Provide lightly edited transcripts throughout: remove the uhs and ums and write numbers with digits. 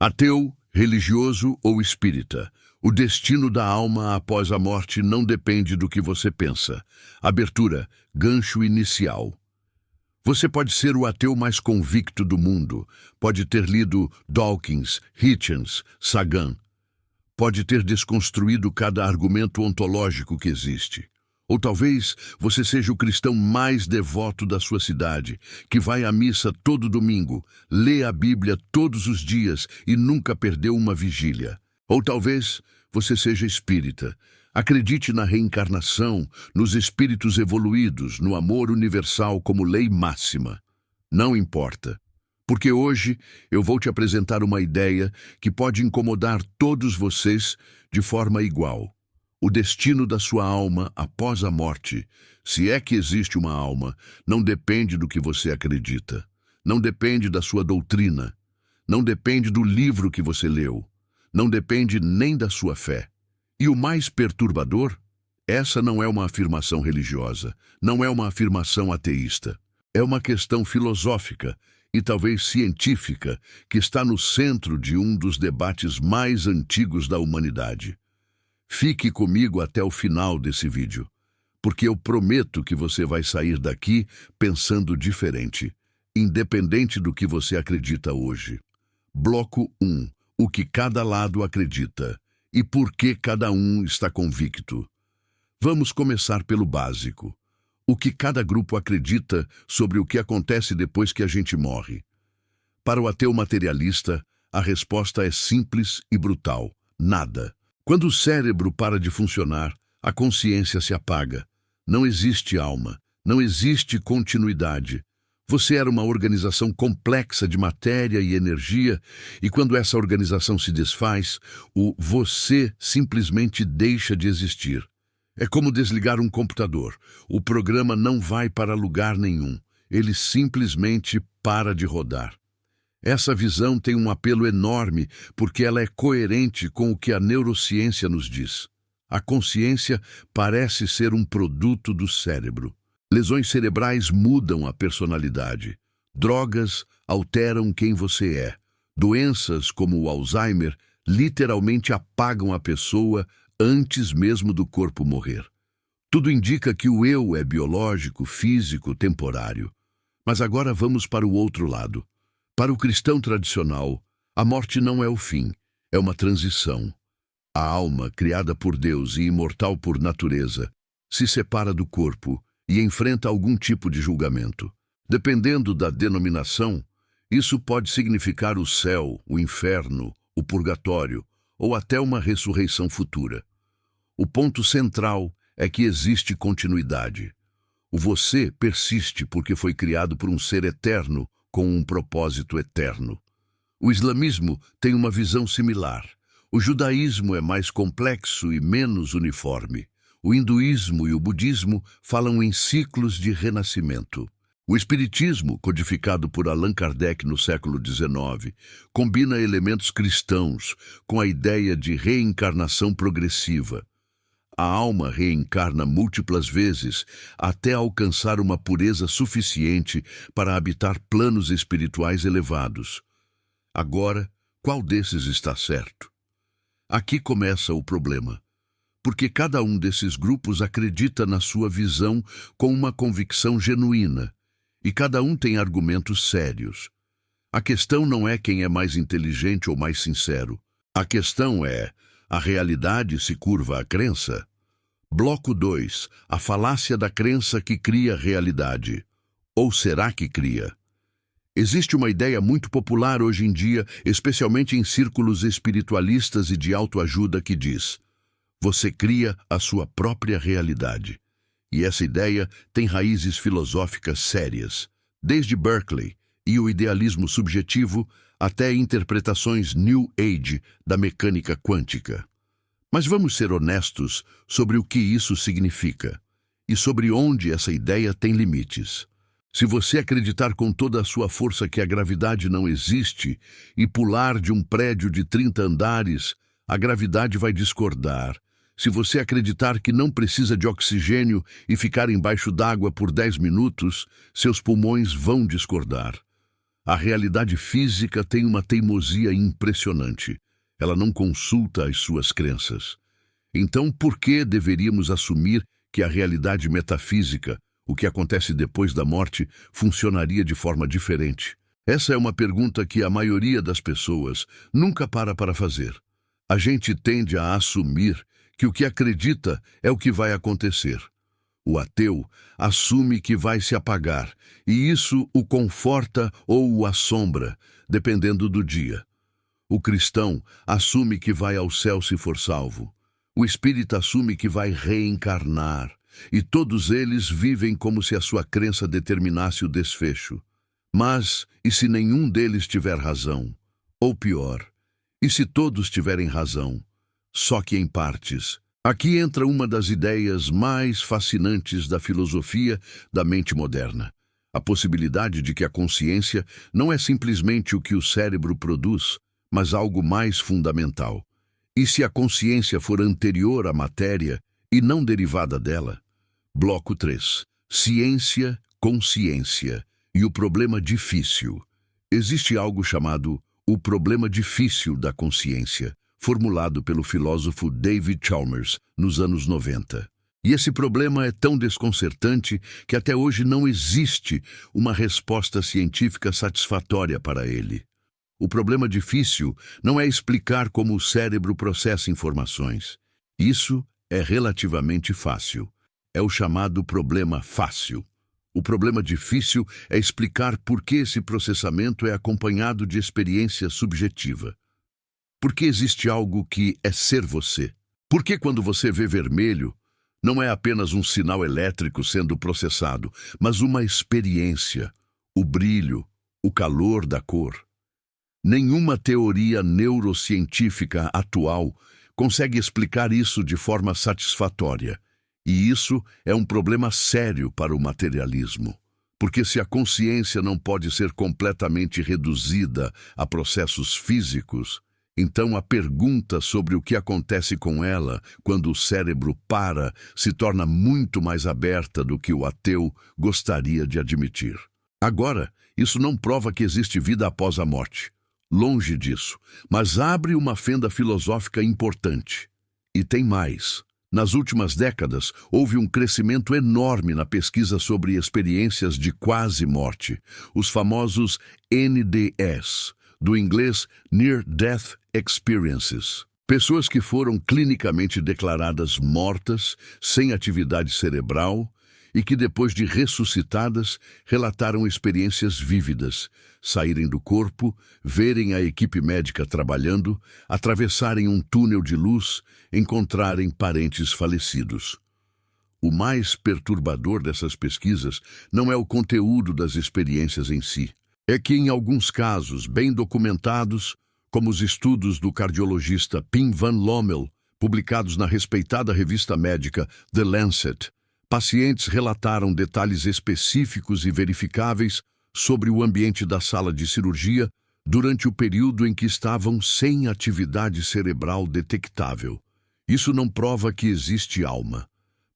Ateu, religioso ou espírita, o destino da alma após a morte não depende do que você pensa. Abertura, gancho inicial. Você pode ser o ateu mais convicto do mundo, pode ter lido Dawkins, Hitchens, Sagan, pode ter desconstruído cada argumento ontológico que existe. Ou talvez você seja o cristão mais devoto da sua cidade, que vai à missa todo domingo, lê a Bíblia todos os dias e nunca perdeu uma vigília. Ou talvez você seja espírita. Acredite na reencarnação, nos espíritos evoluídos, no amor universal como lei máxima. Não importa, porque hoje eu vou te apresentar uma ideia que pode incomodar todos vocês de forma igual. O destino da sua alma após a morte, se é que existe uma alma, não depende do que você acredita, não depende da sua doutrina, não depende do livro que você leu, não depende nem da sua fé. E o mais perturbador, essa não é uma afirmação religiosa, não é uma afirmação ateísta, é uma questão filosófica e talvez científica que está no centro de um dos debates mais antigos da humanidade. Fique comigo até o final desse vídeo, porque eu prometo que você vai sair daqui pensando diferente, independente do que você acredita hoje. Bloco 1. O que cada lado acredita e por que cada um está convicto. Vamos começar pelo básico. O que cada grupo acredita sobre o que acontece depois que a gente morre. Para o ateu materialista, a resposta é simples e brutal: nada. Quando o cérebro para de funcionar, a consciência se apaga. Não existe alma, não existe continuidade. Você era uma organização complexa de matéria e energia, e quando essa organização se desfaz, o você simplesmente deixa de existir. É como desligar um computador. O programa não vai para lugar nenhum. Ele simplesmente para de rodar. Essa visão tem um apelo enorme porque ela é coerente com o que a neurociência nos diz. A consciência parece ser um produto do cérebro. Lesões cerebrais mudam a personalidade. Drogas alteram quem você é. Doenças como o Alzheimer literalmente apagam a pessoa antes mesmo do corpo morrer. Tudo indica que o eu é biológico, físico, temporário. Mas agora vamos para o outro lado. Para o cristão tradicional, a morte não é o fim, é uma transição. A alma, criada por Deus e imortal por natureza, se separa do corpo e enfrenta algum tipo de julgamento. Dependendo da denominação, isso pode significar o céu, o inferno, o purgatório ou até uma ressurreição futura. O ponto central é que existe continuidade. O você persiste porque foi criado por um ser eterno com um propósito eterno. O islamismo tem uma visão similar. O judaísmo é mais complexo e menos uniforme. O hinduísmo e o budismo falam em ciclos de renascimento. O espiritismo, codificado por Allan Kardec no século XIX, combina elementos cristãos com a ideia de reencarnação progressiva. A alma reencarna múltiplas vezes até alcançar uma pureza suficiente para habitar planos espirituais elevados. Agora, qual desses está certo? Aqui começa o problema, porque cada um desses grupos acredita na sua visão com uma convicção genuína, e cada um tem argumentos sérios. A questão não é quem é mais inteligente ou mais sincero. A questão é: a realidade se curva à crença? Bloco 2. A falácia da crença que cria realidade. Ou será que cria? Existe uma ideia muito popular hoje em dia, especialmente em círculos espiritualistas e de autoajuda, que diz: você cria a sua própria realidade. E essa ideia tem raízes filosóficas sérias, desde Berkeley e o idealismo subjetivo até interpretações New Age da mecânica quântica. Mas vamos ser honestos sobre o que isso significa e sobre onde essa ideia tem limites. Se você acreditar com toda a sua força que a gravidade não existe e pular de um prédio de 30 andares, a gravidade vai discordar. Se você acreditar que não precisa de oxigênio e ficar embaixo d'água por 10 minutos, seus pulmões vão discordar. A realidade física tem uma teimosia impressionante. Ela não consulta as suas crenças. Então, por que deveríamos assumir que a realidade metafísica, o que acontece depois da morte, funcionaria de forma diferente? Essa é uma pergunta que a maioria das pessoas nunca para fazer. A gente tende a assumir que o que acredita é o que vai acontecer. O ateu assume que vai se apagar, e isso o conforta ou o assombra, dependendo do dia. O cristão assume que vai ao céu se for salvo. O espírita assume que vai reencarnar, e todos eles vivem como se a sua crença determinasse o desfecho. Mas, e se nenhum deles tiver razão? Ou pior, e se todos tiverem razão, só que em partes? Aqui entra uma das ideias mais fascinantes da filosofia da mente moderna. A possibilidade de que a consciência não é simplesmente o que o cérebro produz, mas algo mais fundamental. E se a consciência for anterior à matéria e não derivada dela? Bloco 3. Ciência, consciência e o problema difícil. Existe algo chamado o problema difícil da consciência, formulado pelo filósofo David Chalmers nos anos 90. E esse problema é tão desconcertante que até hoje não existe uma resposta científica satisfatória para ele. O problema difícil não é explicar como o cérebro processa informações. Isso é relativamente fácil. É o chamado problema fácil. O problema difícil é explicar por que esse processamento é acompanhado de experiência subjetiva. Por que existe algo que é ser você? Por que quando você vê vermelho, não é apenas um sinal elétrico sendo processado, mas uma experiência, o brilho, o calor da cor? Nenhuma teoria neurocientífica atual consegue explicar isso de forma satisfatória. E isso é um problema sério para o materialismo. Porque se a consciência não pode ser completamente reduzida a processos físicos, então a pergunta sobre o que acontece com ela quando o cérebro para se torna muito mais aberta do que o ateu gostaria de admitir. Agora, isso não prova que existe vida após a morte. Longe disso, mas abre uma fenda filosófica importante. E tem mais. Nas últimas décadas, houve um crescimento enorme na pesquisa sobre experiências de quase morte, os famosos NDEs, do inglês Near Death Experiences. Pessoas que foram clinicamente declaradas mortas, sem atividade cerebral, e que depois de ressuscitadas, relataram experiências vívidas, saírem do corpo, verem a equipe médica trabalhando, atravessarem um túnel de luz, encontrarem parentes falecidos. O mais perturbador dessas pesquisas não é o conteúdo das experiências em si. É que, em alguns casos bem documentados, como os estudos do cardiologista Pim van Lommel, publicados na respeitada revista médica The Lancet, pacientes relataram detalhes específicos e verificáveis sobre o ambiente da sala de cirurgia durante o período em que estavam sem atividade cerebral detectável. Isso não prova que existe alma,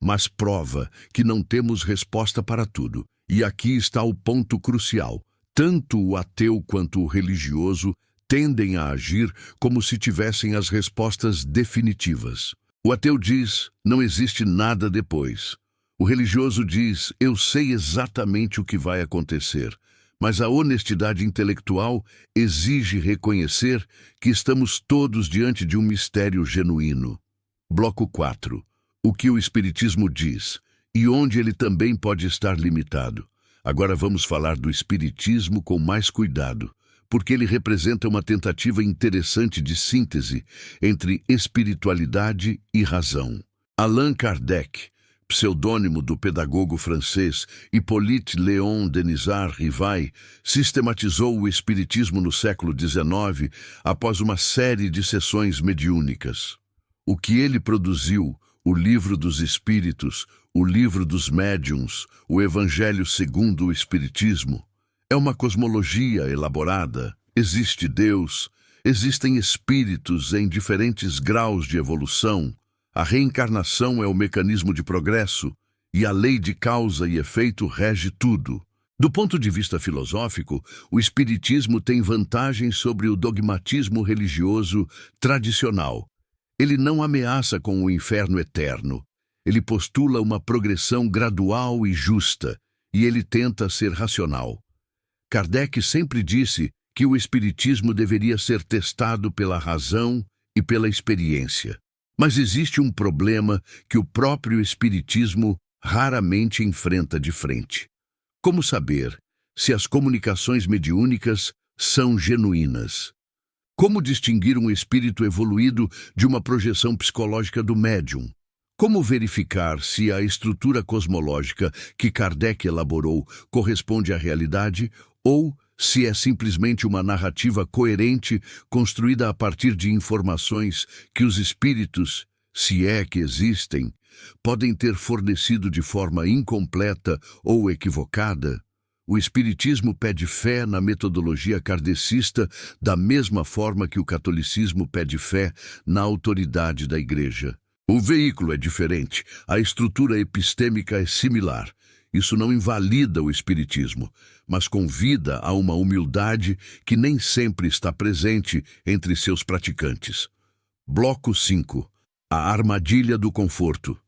mas prova que não temos resposta para tudo. E aqui está o ponto crucial. Tanto o ateu quanto o religioso tendem a agir como se tivessem as respostas definitivas. O ateu diz, não existe nada depois. O religioso diz, eu sei exatamente o que vai acontecer, mas a honestidade intelectual exige reconhecer que estamos todos diante de um mistério genuíno. Bloco 4. O que o Espiritismo diz, e onde ele também pode estar limitado. Agora vamos falar do Espiritismo com mais cuidado, porque ele representa uma tentativa interessante de síntese entre espiritualidade e razão. Allan Kardec, pseudônimo do pedagogo francês Hippolyte Léon Denisard Rivail, sistematizou o espiritismo no século XIX após uma série de sessões mediúnicas. O que ele produziu, o Livro dos Espíritos, o Livro dos Médiuns, o Evangelho segundo o Espiritismo, é uma cosmologia elaborada. Existe Deus, existem espíritos em diferentes graus de evolução. A reencarnação é o mecanismo de progresso e a lei de causa e efeito rege tudo. Do ponto de vista filosófico, o espiritismo tem vantagens sobre o dogmatismo religioso tradicional. Ele não ameaça com o inferno eterno. Ele postula uma progressão gradual e justa, e ele tenta ser racional. Kardec sempre disse que o espiritismo deveria ser testado pela razão e pela experiência. Mas existe um problema que o próprio espiritismo raramente enfrenta de frente. Como saber se as comunicações mediúnicas são genuínas? Como distinguir um espírito evoluído de uma projeção psicológica do médium? Como verificar se a estrutura cosmológica que Kardec elaborou corresponde à realidade ou se é simplesmente uma narrativa coerente construída a partir de informações que os espíritos, se é que existem, podem ter fornecido de forma incompleta ou equivocada? O Espiritismo pede fé na metodologia kardecista da mesma forma que o catolicismo pede fé na autoridade da Igreja. O veículo é diferente, a estrutura epistêmica é similar. Isso não invalida o Espiritismo, mas convida a uma humildade que nem sempre está presente entre seus praticantes. Bloco 5. A armadilha do conforto.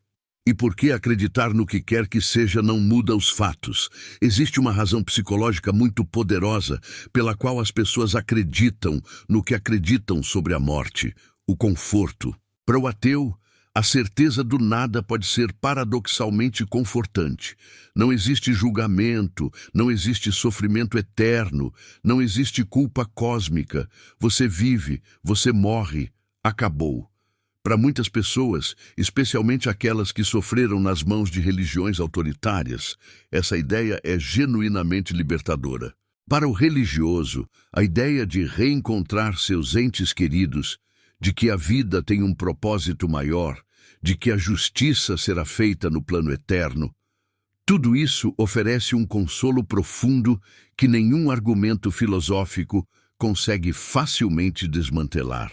E por que acreditar no que quer que seja não muda os fatos? Existe uma razão psicológica muito poderosa pela qual as pessoas acreditam no que acreditam sobre a morte, o conforto. Para o ateu, a certeza do nada pode ser paradoxalmente confortante. Não existe julgamento, não existe sofrimento eterno, não existe culpa cósmica. Você vive, você morre, acabou. Para muitas pessoas, especialmente aquelas que sofreram nas mãos de religiões autoritárias, essa ideia é genuinamente libertadora. Para o religioso, a ideia de reencontrar seus entes queridos, de que a vida tem um propósito maior, de que a justiça será feita no plano eterno, tudo isso oferece um consolo profundo que nenhum argumento filosófico consegue facilmente desmantelar.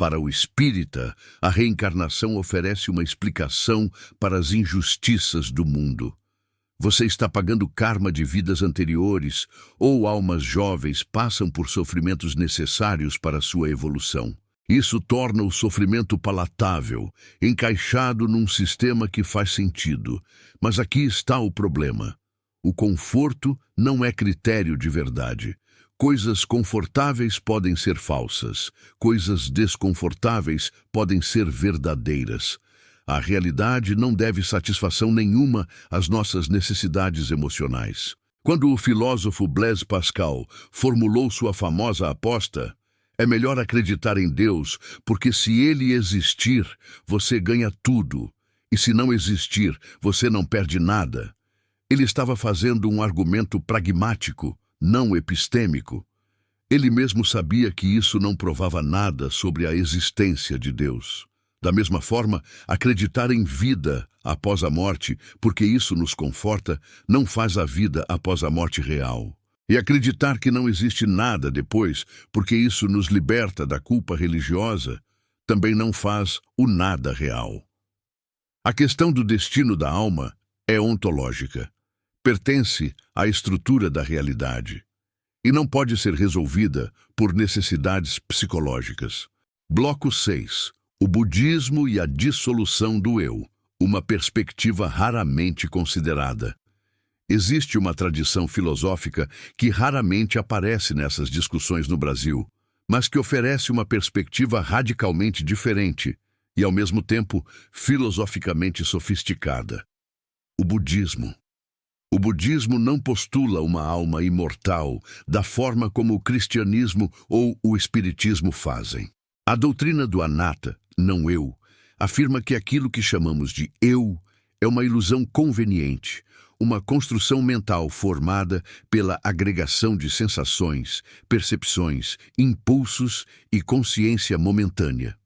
Para o espírita, a reencarnação oferece uma explicação para as injustiças do mundo. Você está pagando karma de vidas anteriores, ou almas jovens passam por sofrimentos necessários para sua evolução. Isso torna o sofrimento palatável, encaixado num sistema que faz sentido. Mas aqui está o problema. O conforto não é critério de verdade. Coisas confortáveis podem ser falsas, coisas desconfortáveis podem ser verdadeiras. A realidade não deve satisfação nenhuma às nossas necessidades emocionais. Quando o filósofo Blaise Pascal formulou sua famosa aposta, é melhor acreditar em Deus, porque se ele existir, você ganha tudo, e se não existir, você não perde nada. Ele estava fazendo um argumento pragmático, não epistêmico. Ele mesmo sabia que isso não provava nada sobre a existência de Deus. Da mesma forma, acreditar em vida após a morte, porque isso nos conforta, não faz a vida após a morte real. E acreditar que não existe nada depois, porque isso nos liberta da culpa religiosa, também não faz o nada real. A questão do destino da alma é ontológica. Pertence à estrutura da realidade e não pode ser resolvida por necessidades psicológicas. Bloco 6. O budismo e a dissolução do eu, uma perspectiva raramente considerada. Existe uma tradição filosófica que raramente aparece nessas discussões no Brasil, mas que oferece uma perspectiva radicalmente diferente e, ao mesmo tempo, filosoficamente sofisticada. O budismo. O budismo não postula uma alma imortal da forma como o cristianismo ou o espiritismo fazem. A doutrina do anatta, não eu, afirma que aquilo que chamamos de eu é uma ilusão conveniente, uma construção mental formada pela agregação de sensações, percepções, impulsos e consciência momentânea.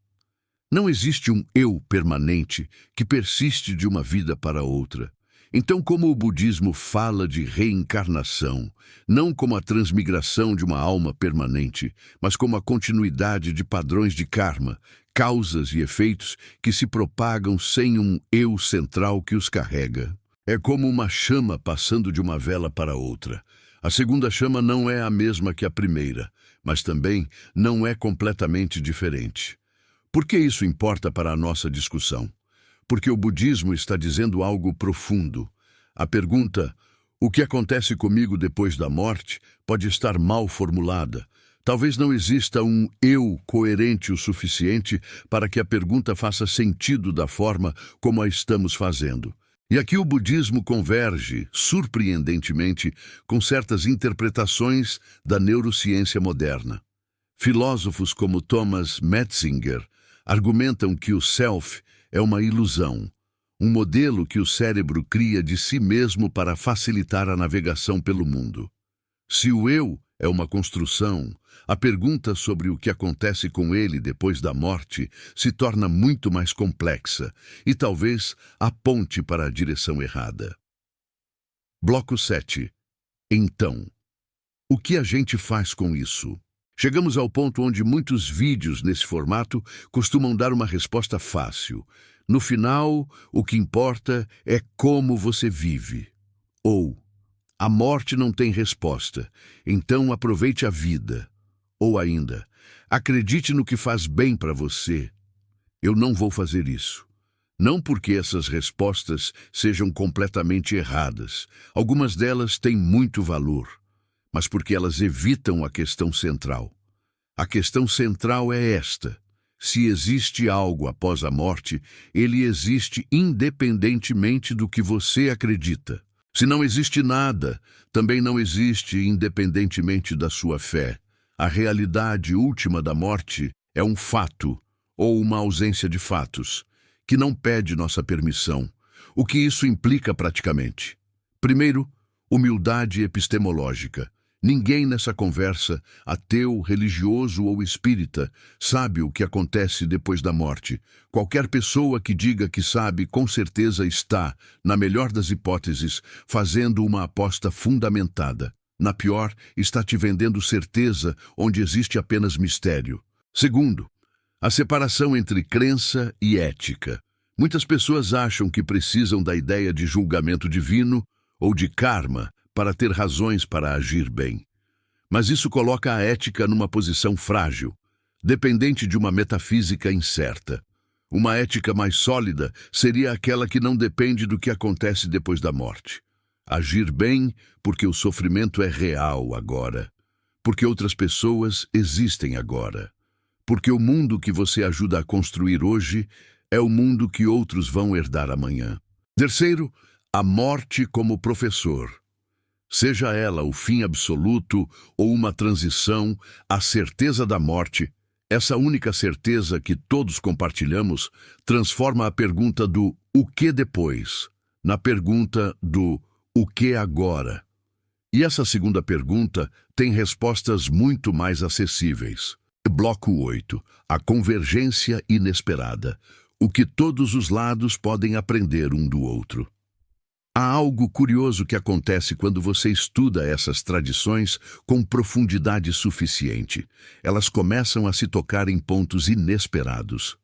Não existe um eu permanente que persiste de uma vida para outra. Então, como o budismo fala de reencarnação, não como a transmigração de uma alma permanente, mas como a continuidade de padrões de karma, causas e efeitos que se propagam sem um eu central que os carrega. É como uma chama passando de uma vela para outra. A segunda chama não é a mesma que a primeira, mas também não é completamente diferente. Por que isso importa para a nossa discussão? Porque o budismo está dizendo algo profundo. A pergunta, o que acontece comigo depois da morte, pode estar mal formulada. Talvez não exista um eu coerente o suficiente para que a pergunta faça sentido da forma como a estamos fazendo. E aqui o budismo converge, surpreendentemente, com certas interpretações da neurociência moderna. Filósofos como Thomas Metzinger argumentam que o self é uma ilusão, um modelo que o cérebro cria de si mesmo para facilitar a navegação pelo mundo. Se o eu é uma construção, a pergunta sobre o que acontece com ele depois da morte se torna muito mais complexa e talvez aponte para a direção errada. Bloco 7. Então, o que a gente faz com isso? Chegamos ao ponto onde muitos vídeos nesse formato costumam dar uma resposta fácil. No final, o que importa é como você vive. Ou, a morte não tem resposta, então aproveite a vida. Ou ainda, acredite no que faz bem para você. Eu não vou fazer isso. Não porque essas respostas sejam completamente erradas. Algumas delas têm muito valor, mas porque elas evitam a questão central. A questão central é esta: se existe algo após a morte, ele existe independentemente do que você acredita. Se não existe nada, também não existe independentemente da sua fé. A realidade última da morte é um fato, ou uma ausência de fatos, que não pede nossa permissão. O que isso implica praticamente? Primeiro, humildade epistemológica. Ninguém nessa conversa, ateu, religioso ou espírita, sabe o que acontece depois da morte. Qualquer pessoa que diga que sabe, com certeza está, na melhor das hipóteses, fazendo uma aposta fundamentada. Na pior, está te vendendo certeza onde existe apenas mistério. Segundo, a separação entre crença e ética. Muitas pessoas acham que precisam da ideia de julgamento divino ou de karma para ter razões para agir bem. Mas isso coloca a ética numa posição frágil, dependente de uma metafísica incerta. Uma ética mais sólida seria aquela que não depende do que acontece depois da morte. Agir bem porque o sofrimento é real agora, porque outras pessoas existem agora, porque o mundo que você ajuda a construir hoje é o mundo que outros vão herdar amanhã. Terceiro, a morte como professor. Seja ela o fim absoluto ou uma transição, a certeza da morte, essa única certeza que todos compartilhamos, transforma a pergunta do "o que depois" na pergunta do "o que agora?". E essa segunda pergunta tem respostas muito mais acessíveis. Bloco 8. A convergência inesperada. O que todos os lados podem aprender um do outro. Há algo curioso que acontece quando você estuda essas tradições com profundidade suficiente. Elas começam a se tocar em pontos inesperados.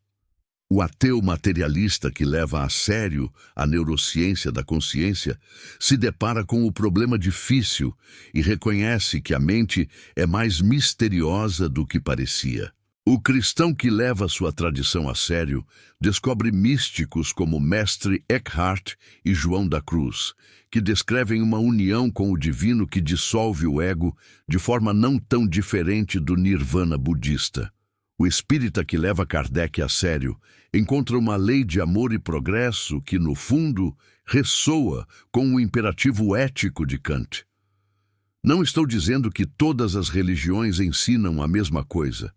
O ateu materialista que leva a sério a neurociência da consciência se depara com o problema difícil e reconhece que a mente é mais misteriosa do que parecia. O cristão que leva sua tradição a sério descobre místicos como Mestre Eckhart e João da Cruz, que descrevem uma união com o divino que dissolve o ego de forma não tão diferente do nirvana budista. O espírita que leva Kardec a sério encontra uma lei de amor e progresso que, no fundo, ressoa com o imperativo ético de Kant. Não estou dizendo que todas as religiões ensinam a mesma coisa.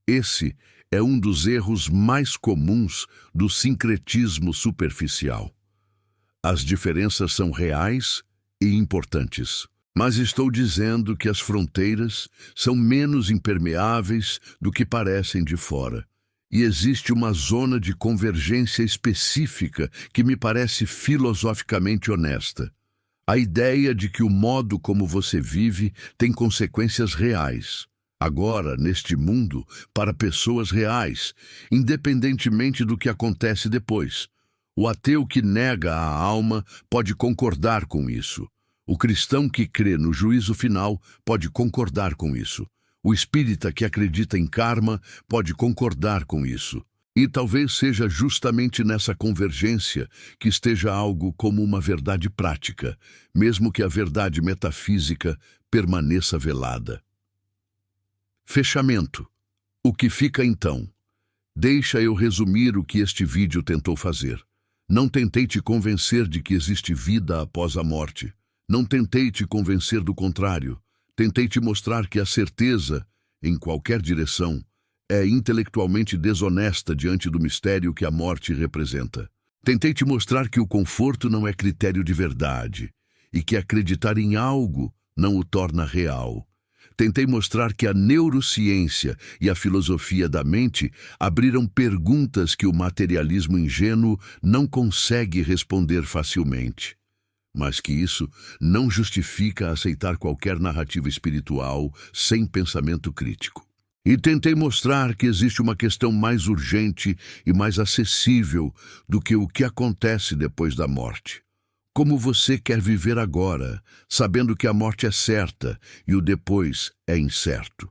Esse é um dos erros mais comuns do sincretismo superficial. As diferenças são reais e importantes, mas estou dizendo que as fronteiras são menos impermeáveis do que parecem de fora. E existe uma zona de convergência específica que me parece filosoficamente honesta. A ideia de que o modo como você vive tem consequências reais. Agora, neste mundo, para pessoas reais, independentemente do que acontece depois. O ateu que nega a alma pode concordar com isso. O cristão que crê no juízo final pode concordar com isso. O espírita que acredita em karma pode concordar com isso. E talvez seja justamente nessa convergência que esteja algo como uma verdade prática, mesmo que a verdade metafísica permaneça velada. Fechamento. O que fica então? Deixa eu resumir o que este vídeo tentou fazer. Não tentei te convencer de que existe vida após a morte. Não tentei te convencer do contrário. Tentei te mostrar que a certeza, em qualquer direção, é intelectualmente desonesta diante do mistério que a morte representa. Tentei te mostrar que o conforto não é critério de verdade e que acreditar em algo não o torna real. Tentei mostrar que a neurociência e a filosofia da mente abriram perguntas que o materialismo ingênuo não consegue responder facilmente. Mas que isso não justifica aceitar qualquer narrativa espiritual sem pensamento crítico. E tentei mostrar que existe uma questão mais urgente e mais acessível do que o que acontece depois da morte. Como você quer viver agora, sabendo que a morte é certa e o depois é incerto?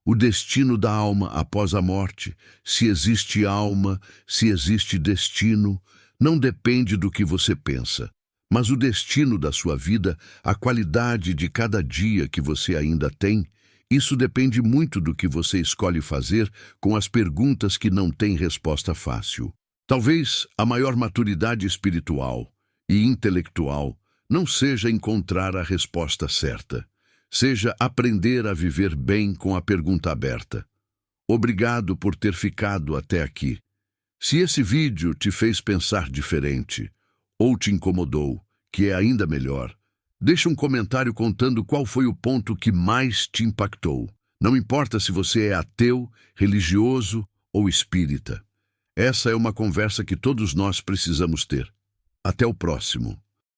O destino da alma após a morte, se existe alma, se existe destino, não depende do que você pensa. Mas o destino da sua vida, a qualidade de cada dia que você ainda tem, isso depende muito do que você escolhe fazer com as perguntas que não têm resposta fácil. Talvez a maior maturidade espiritual e intelectual não seja encontrar a resposta certa, seja aprender a viver bem com a pergunta aberta. Obrigado por ter ficado até aqui. Se esse vídeo te fez pensar diferente ou te incomodou, que é ainda melhor, deixa um comentário contando qual foi o ponto que mais te impactou. Não importa se você é ateu, religioso ou espírita. Essa é uma conversa que todos nós precisamos ter. Até o próximo.